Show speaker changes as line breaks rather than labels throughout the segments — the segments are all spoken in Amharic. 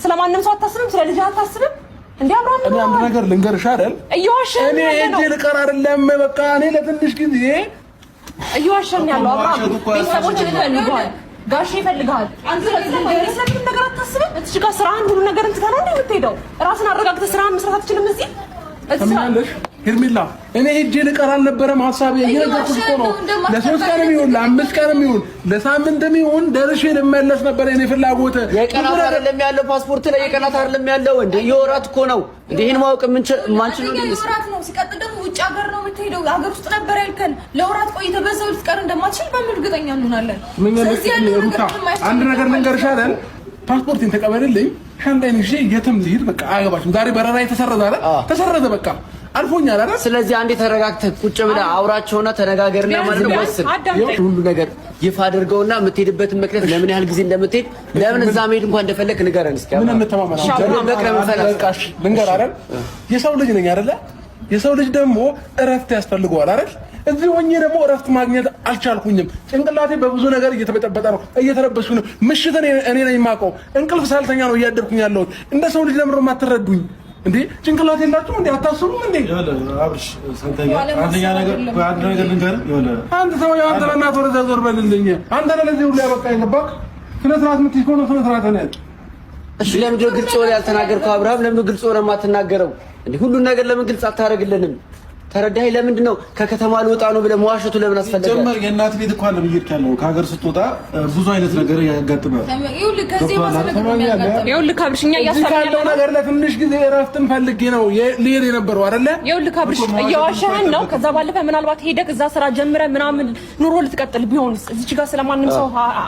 ስለማንም ሰው አታስብም? ስለ ልጅ አታስብም? እንዴ አብራም
እኔ አንድ ነገር ልንገርሽ አይደል? እኔ እጄ ልቀር አይደለም በቃ እኔ ለትንሽ ጊዜ
እየዋሸን ያለው አብራም ቤተሰቦች ይፈልጋል፣ ጋሽ ይፈልጋል። አንተ ስለዚህ ነገር አታስብም? እዚህ ጋር ስራህን ሁሉ ነገር እንትታ ነው እንዴ የምትሄደው? ራስን አረጋግተህ ስራህን መስራት አትችልም? እዚህ
ተማለሽ ሄርሜላ እኔ ሄጄ ልቀር አልነበረም ሐሳቤ። እየነገርኩሽ እኮ ነው። ለሶስት ቀንም ይሁን ለአምስት ቀንም ይሁን ለሳምንትም ይሁን ደርሼ ልመለስ ነበር የኔ ፍላጎት።
የቀናት አይደለም ያለው ፓስፖርት ላይ የቀናት አይደለም ያለው እንዴ የወራት እኮ ነው እንዴ። ይሄን ማወቅ ማንችል ነው
የወራት ነው። ሲቀጥል ደግሞ ውጭ ሀገር ነው የምትሄደው። ሀገር ውስጥ ነበር ያልከን። ለወራት ቆይተህ በዛው ልትቀር እንደማትችል በምን እርግጠኛ እንሆናለን?
አንድ ነገር ልንገርሽ አይደል? ፓስፖርቴን ተቀበልልኝ ሻንጣዬን ይዤ የትም ልሂድ በቃ አያገባሽም። ዛሬ በረራ የተሰረዘ አይደል? ተሰረዘ በቃ አልፎኛል አይደል?
ስለዚህ አንዴ ተረጋግተህ ቁጭ ብለህ አውራቸውና ተነጋገርና ማለት ነው ወስን ሁሉ ነገር ይፋ አድርገውና የምትሄድበትን ምክንያት ለምን ያህል ጊዜ እንደምትሄድ ለምን እዛ መሄድ እንኳን እንደፈለክ ንገረን እስኪ።
ምን እንተማመናለን? በቃሽ ልንገር አይደል? የሰው ልጅ ነኝ አይደለ? የሰው ልጅ ደግሞ እረፍት ያስፈልገዋል አይደል? እዚህ ሆኜ ደግሞ እረፍት ማግኘት አልቻልኩኝም። ጭንቅላቴ በብዙ ነገር እየተበጠበጠ ነው፣ እየተረበስኩ ነው። ምሽት እኔ ነኝ የማውቀው። እንቅልፍ ሳልተኛ ነው እያደርኩኝ ያለሁት። እንደ ሰው ልጅ ለምን የማትረዱኝ እንዴ? ጭንቅላት የላችሁም እንዴ? አታስቡም እንዴ?
አብርሽ ሰንተኛ አንደኛ ነገር አንድ ነገር ልንገርህ ይኸውልህ
አንተ ሰው ያንተ እናት ወደ ዘዞር በልልኝ። አንተ ለዚህ ሁሉ ያበቃኝ ገባህ? ስነ ስርዓት የምትይዝ ነው ስነ ስርዓት ነው።
እሺ ለምንድን ነው ግልጽ ወሬ ያልተናገርከው አብርሃም? ለምን ግልጽ ወሬ የማትናገረው እንዴ? ሁሉን ነገር ለምን ግልጽ አታደርግልንም? ተረዳኸኝ? ለምንድን ነው ከከተማ ልወጣ ነው ብለህ መዋሸቱ ለምን አስፈለገ?
ጀመር የእናት ቤት እንኳን ለምይርክ ያለው ከሀገር ስትወጣ ብዙ አይነት ነገር ያጋጥማል።
ይኸውልህ ካብርሽኛ ያለው
ነገር ለትንሽ ጊዜ እረፍትን ፈልጌ ነው ልሄድ የነበረው አይደለ?
ይኸውልህ ካብርሽ እየዋሸህን ነው። ከዛ ባለፈ ምናልባት ሄደህ እዛ ስራ ጀምረህ ምናምን ኑሮ ልትቀጥል ቢሆንስ? እዚች ጋር ስለማንም ሰው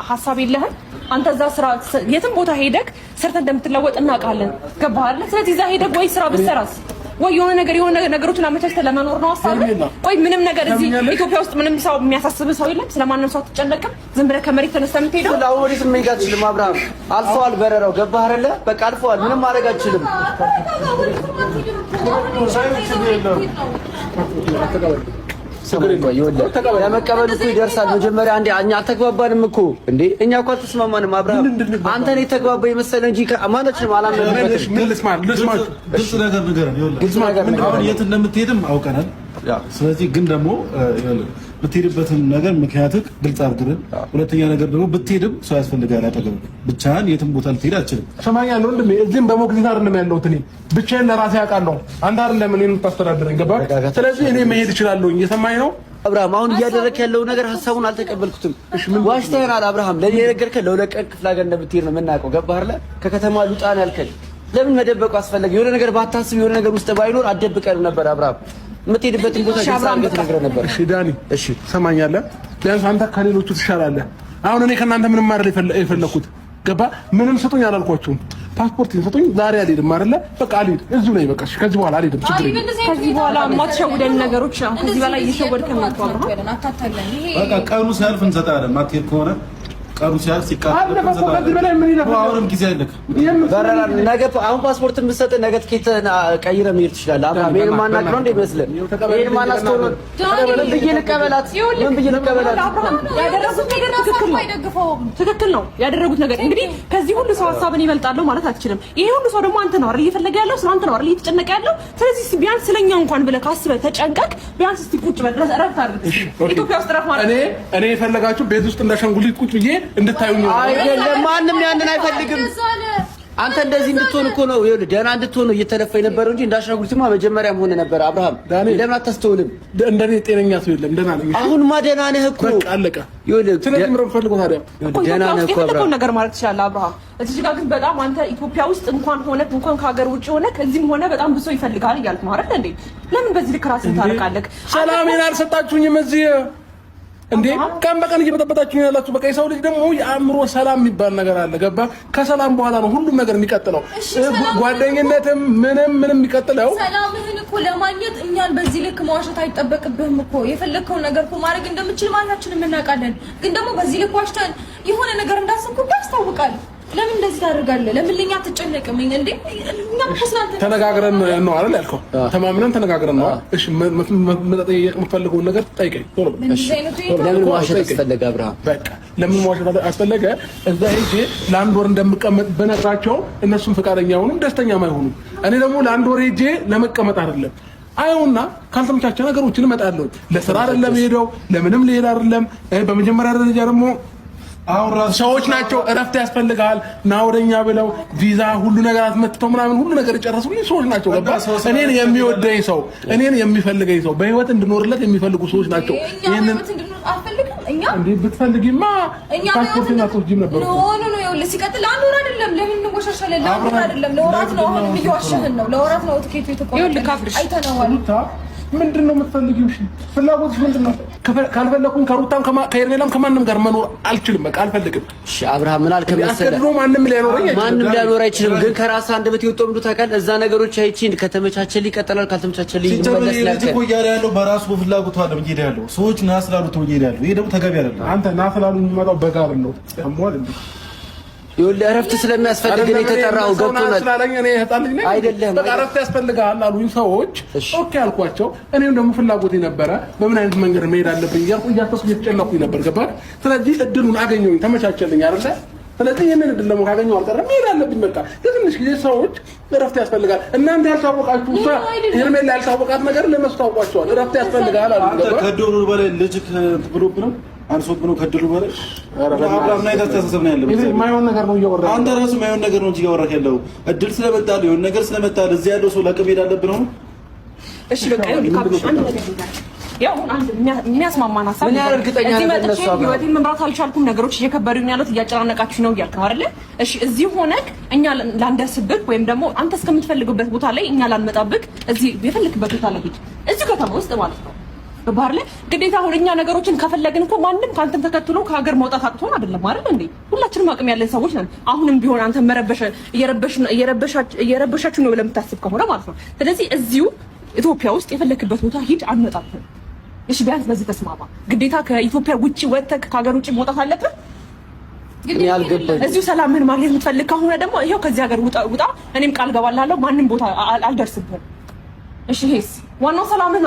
ሀሳብ የለህም አንተ? እዛ ስራ የትም ቦታ ሄደህ ሰርተህ እንደምትለወጥ እናውቃለን። ገባህ አይደለ? ስለዚህ እዛ ሄደህ ወይ ስራ ብትሰራስ ወይ የሆነ ነገሮችን አመቻችተህ ለመኖር ነው ሀሳብህ? ወይ ምንም ነገር እዚህ ኢትዮጵያ ውስጥ ምንም ሰው የሚያሳስብህ ሰው የለም? ስለማንም ሰው አትጨነቅም? ዝም ብለህ ከመሬት ተነስተህ የምትሄደው
አሁን ወዴት መሄድ አትችልም አብርሃም። አልፈዋል በረራው። ገባህ አይደለ? በቃ አልፈዋል። ምንም ማድረግ አትችልም። ለመቀበል እኮ ይደርሳል። መጀመሪያ አንዴ እኛ አልተግባባንም እኮ እንዴ። እኛ እኮ አልተስማማንም አብርሃም። አንተ ነህ የተግባባ የመሰለህ እንጂ ማንችንም አላመንበትም።
ግልጽ ነገር ንገረን። ይኸውልህ አሁን የት እንደምትሄድም አውቀናል። ስለዚህ ግን ደግሞ ብትሄድበትን ነገር ምክንያትህ ግልጽ አድርግልን። ሁለተኛ ነገር ደግሞ ብትሄድም ሰው ያስፈልጋል አጠገብህ። ብቻህን የትም ቦታ ልትሄድ አትችልም።
ሰማኛለሁ ወንድሜ። እዚህም በሞግዚት አይደለም ያለሁት እኔ ብቻዬን ለራሴ አውቃለሁ። አንተ አይደለም እኔን የምታስተዳድረኝ ገባህ? ስለዚህ እኔ መሄድ እችላለሁ። እየሰማኝ ነው
አብርሃም። አሁን እያደረክ ያለው ነገር ሀሳቡን አልተቀበልኩትም። ዋሽተኸናል አብርሃም። ለኔ የነገርከን ለሁለት ቀን ክፍለ ሀገር እንደምትሄድ ነው የምናውቀው። ገባህ አይደለ? ከከተማ ልውጣ ነው ያልከን። ለምን መደበቁ አስፈለገ? የሆነ ነገር ባታስብ የሆነ ነገር ውስጥ ባይኖር አትደብቀንም ነበር አብርሃም። የምትሄድበትን ቦታ ተነግረህ ነበር።
እሺ ዳኒ፣ እሺ ሰማኛለህ። ቢያንስ አንተ ከሌሎቹ ትሻላለህ። አሁን እኔ ከእናንተ ምንም ማድረግ የፈለኩት ገባ? ምንም ስጡኝ አላልኳችሁም። ፓስፖርት ስጡኝ። ዛሬ አልሄድም አይደለ? በቃ አልሄድም። እዚሁ ነኝ በቃ። እሺ ከዚህ በኋላ አልሄድም። ችግር የለም።
ከዚህ በኋላ የማትሸውደን ነገሮች ነው። ከዚህ በኋላ እየሸወድከን ነው።
በቃ ቀኑ ሲያልፍ እንሰጣለን። ማትሄድ ከሆነ ቀኑ ሲያልፍ አሁንም ጊዜ አይልክ
በረራ ነገ አሁን ፓስፖርት የምትሰጥ ነገ ትኬት ቀይረህ መሄድ ትችላለህ። አብርሃም ይሄን ማናግረው እንደ ይመስልህ ይሄን ማናስተው ምን ብዬ ልቀበላት? ምን ብዬ ልቀበላት?
ያደረጉት ነገር ትክክል ነው ያደረጉት ነገር። እንግዲህ ከዚህ ሁሉ ሰው ሀሳብን ይበልጣለሁ ማለት አትችልም። ይሄ ሁሉ ሰው ደግሞ አንተ ነው አይደል እየፈለገ ያለው? ስለ አንተ ነው አይደል እየተጨነቀ ያለው? ስለዚህ ቢያንስ ስለኛ እንኳን ብለህ ካስበህ ተጨንቀቅ። ቢያንስ እስቲ ቁጭ በል እረፍት አድርግ። ኢትዮጵያ ውስጥ እረፍት ማለት
እኔ የፈለጋችሁ ቤት ውስጥ እንዳሻንጉሊት ቁጭ ብዬ እንድታዩኝ
አይደለም። ማንም ያንን አይፈልግም። አንተ እንደዚህ እንድትሆን እኮ ነው ይኸውልህ፣ ደህና እንድትሆን ነው እየተለፋ የነበረው እንጂ እንዳሻንጉሊትማ መጀመሪያም ሆነ ነበር። አብርሃም ለምን አታስተውልም?
እንደኔ ጤነኛ ሰው የለም። ደህና ነኝ።
አሁንማ ደህና ነህ እኮ
በቃ አለቀ።
ይኸውልህ
ስለዚህ ምንም ፈልጎ ታዲያ
ደህና ነህ እኮ አብርሃም።
ነገር ማለት ትችላለህ አብርሃም። እዚህ ጋር ግን በጣም አንተ ኢትዮጵያ ውስጥ እንኳን ከሀገር ውጭ ሆነ ከዚህም ሆነ በጣም ብዙ ሰው ይፈልጋል እያልክ ነው አይደል እንዴ? ለምን በዚህ ልክ ራስህን ታርቃለህ?
ሰላሜን አልሰጣችሁኝም እዚህ እንዴ? ቀን በቀን እየበጠበጣችሁ ያላችሁ። በቃ የሰው ልጅ ደግሞ የአእምሮ ሰላም የሚባል ነገር አለ። ገባ? ከሰላም በኋላ ነው ሁሉም ነገር የሚቀጥለው። ጓደኝነትም ምንም የሚቀጥለው።
ሰላምህን እኮ ለማግኘት እኛን በዚህ ልክ መዋሸት አይጠበቅብህም እኮ። የፈለግከው ነገር እኮ ማድረግ እንደምችል ማናችንም እናውቃለን። ግን ደግሞ በዚህ ልክ ዋሽተን የሆነ ነገር እንዳሰብኩ ያስታውቃል። ለምን እንደዚህ ታደርጋለህ? ለምን ለኛ አትጨነቅም እንዴ? እኛ ተስናንተ
ተነጋግረን ነው አይደል ያልከው? ተማምነን ተነጋግረን ነው። እሺ መጠየቅ የምፈልገውን ነገር ጠይቀኝ። ቶሎ
ለምን ዋሸት አስፈለገ አብርሃም?
በቃ ለምን ዋሸት አስፈለገ? እዛ ሄጄ ለአንድ ወር እንደምቀመጥ በነግራቸው እነሱም ፈቃደኛ አይሆኑም፣ ደስተኛም አይሆኑም። እኔ ደግሞ ለአንድ ወር ሄጄ ለመቀመጥ አይደለም አይውና ካልተመቻቸ ነገሮችን እመጣለሁ። ለስራ አይደለም ሄደው ለምንም ሊሄድ አይደለም። በመጀመሪያ ደረጃ ደግሞ ሰዎች ናቸው እረፍት ያስፈልጋል ና ወደኛ ብለው ቪዛ ሁሉ ነገር አስመጥተው ምናምን ሁሉ ነገር የጨረሱልኝ ሰዎች ናቸው። ገባ? እኔን የሚወደኝ ሰው እኔን የሚፈልገኝ ሰው በህይወት እንድኖርለት የሚፈልጉ ሰዎች ናቸው። ይሄንን እንዴ ብትፈልጊማ ፓስፖርትና ቶጅም ነበር።
ኖ ይኸውልህ፣ ሲቀጥል አንድ ወር አይደለም። ለምን እንወሻሻለን? ለአንድ ወር አይደለም፣ ለወራት ነው። አሁን እየዋሸህን ነው። ለወራት ነው ትኬቱ የተቆረጠው። ይኸውልህ ካፍልሽ አይተነዋል።
ምንድን ነው የምትፈልጊው? እሺ ፍላጎትሽ ምንድን ነው? ካልፈለኩኝ ከሩታም ከሄርሜላም ከማንም ጋር መኖር አልችልም። በቃ አልፈልግም።
እሺ አብርሃም ምን አልከ መሰለህ?
ማንም
ሊያኖር አይችልም። ግን ከራስ አንደበት የወጣው ምንድን ታውቃለህ? እዛ ነገሮች አይቺን ከተመቻቸልኝ ይቀጥላል፣ ካልተመቻቸልኝ ይመለስ
ይላል። እኮ እያለ ያለው በራሱ ፍላጎቱ አለ ብዬ ያለው ሰዎች ና ስላሉት ብዬ ያለው ይሄ ደግሞ ተገቢ አይደለም።
አንተ ና ስላሉ የሚመጣው በጋር ነው ያሟል እንዴ?
ይኸውልህ እረፍት ስለሚያስፈልግ ነው የተጠራው። ገብቶናል
ስላለኝ እኔ ህጣን ልጅ ነኝ
አይደለም።
በቃ እረፍት ያስፈልጋል አሉኝ ሰዎች። ኦኬ አልኳቸው። እኔም ደግሞ ፍላጎቴ ነበረ በምን አይነት መንገድ መሄድ አለብኝ እያልኩ እያሰብኩ እየተጨነኩኝ ነበር። ገባህ? ስለዚህ እድሉን አገኘሁኝ፣ ተመቻቸልኝ አይደለ? ስለዚህ ይሄንን እድል ደግሞ ካገኘሁ አልቀረም መሄድ አለብኝ። በቃ የትንሽ ጊዜ ሰዎች እረፍት ያስፈልጋል። እናንተ ያልታወቃችሁ እሷ ሄርሜላ ያልታወቃት ነገር ለነሱ ታውቋቸዋል። እረፍት ያስፈልጋል አሉ።
አንተ ከዶሮ በላይ ልጅ ብሎብ ነው አንሶት ብሎ ከድሉ በላይ አብራም ላይ ተስተሳሰብ ነው ያለው።
የማይሆን ነገር ነው እያወራህ
አንተ ራስህ የማይሆን ነገር ነው እንጂ እያወራህ ያለው እድል ስለመጣልህ የሆነ ነገር ስለመጣልህ እዚህ ያለው ሰው ለቅም ሄድ አለብህ ነው።
እሺ በቃ ያው አንድ የሚያስማማን ሀሳብ
ምን ያህል እርግጠኛ ነህ? እነሱ አብረው
ህይወቴን መምራት አልቻልኩም፣ ነገሮች እየከበዱኝ ያሉት እያጨናነቃችሁ ነው እያልክ ነው አይደለ? እሺ እዚህ ሆነህ እኛ ላንደርስብህ ወይም ደግሞ አንተ እስከምትፈልግበት ቦታ ላይ እኛ ላንመጣብህ እዚህ የፈለክበት ቦታ ላይ ሂድ፣ እዚህ ከተማ ውስጥ ማለት ነው። በባህር ላይ ግዴታ አሁን እኛ ነገሮችን ከፈለግን እኮ ማንም ካንተን ተከትሎ ከሀገር መውጣት አቅቶን አይደለም አይደል እንዴ? ሁላችንም አቅም ያለን ሰዎች ነን። አሁንም ቢሆን አንተ እየረበሻችሁ ነው ብለህ የምታስብ ከሆነ ማለት ነው። ስለዚህ እዚሁ ኢትዮጵያ ውስጥ የፈለክበት ቦታ ሂድ፣ አንመጣብህም። እሺ ቢያንስ በዚህ ተስማማ። ግዴታ ከኢትዮጵያ ውጪ ወጥተህ ከሀገር ውጪ መውጣት አለብህ። እዚሁ ሰላምህን ማግኘት የምትፈልግ ከሆነ ደግሞ ይሄው ከዚህ ሀገር ውጣ። እኔም ቃል ገባላለሁ ማንም ቦታ አልደርስብህም። እሺ ይሄስ ዋናው ሰላምህን